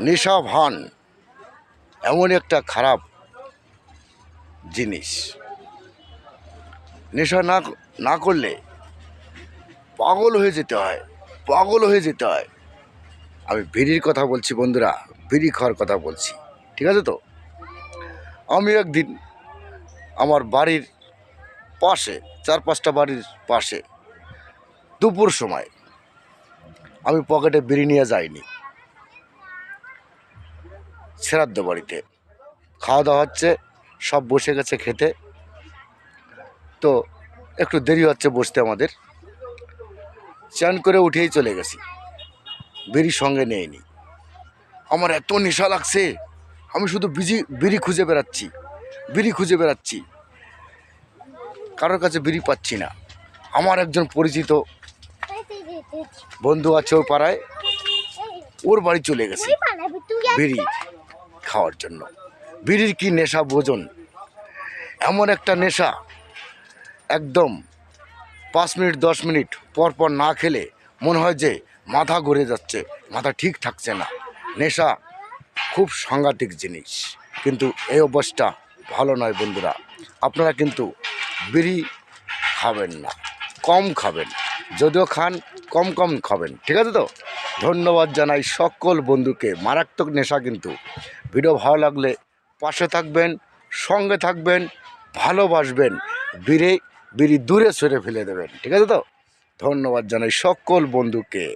নেশা ভান এমন একটা খারাপ জিনিস। নেশা না করলে পাগল হয়ে যেতে হয়, পাগল হয়ে যেতে হয়। আমি বিড়ির কথা বলছি বন্ধুরা, বিড়ি খাওয়ার কথা বলছি, ঠিক আছে তো। আমি একদিন আমার বাড়ির পাশে, 4-5টা বাড়ির পাশে দুপুর সময় আমি পকেটে বিড়ি নিয়ে যাইনি, শ্রাদ্ধ বাড়িতে খাওয়া দাওয়া হচ্ছে, সব বসে গেছে খেতে, তো একটু দেরি হচ্ছে বসতে আমাদের। চান করে উঠেই চলে গেছি, বিড়ি সঙ্গে নেইনি। আমার এত নেশা লাগছে, আমি শুধু বিড়ি খুঁজে বেড়াচ্ছি, বিড়ি খুঁজে বেড়াচ্ছি, কারোর কাছে বিড়ি পাচ্ছি না। আমার একজন পরিচিত বন্ধু আছে ওই পাড়ায়, ওর বাড়ি চলে গেছি বিড়ি খাওয়ার জন্য। বিড়ির কি নেশা বোঝন, এমন একটা নেশা, একদম 5 মিনিট 10 মিনিট পর পর না খেলে মনে হয় যে মাথা ঘুরে যাচ্ছে, মাথা ঠিক থাকছে না। নেশা খুব সাংঘাতিক জিনিস, কিন্তু এই অভ্যাসটা ভালো নয় বন্ধুরা। আপনারা কিন্তু বিড়ি খাবেন না, কম খাবেন, যদিও খান কম কম খাবেন, ঠিক আছে তো। ধন্যবাদ জানাই সকল বন্ধুকে। মারাত্মক নেশা কিন্তু। ভিডিও ভালো লাগলে পাশে থাকবেন, সঙ্গে থাকবেন, ভালোবাসবেন, বিড়ি দূরে সরে ফেলে দেবেন, ঠিক আছে তো। ধন্যবাদ জানাই সকল বন্ধুকে।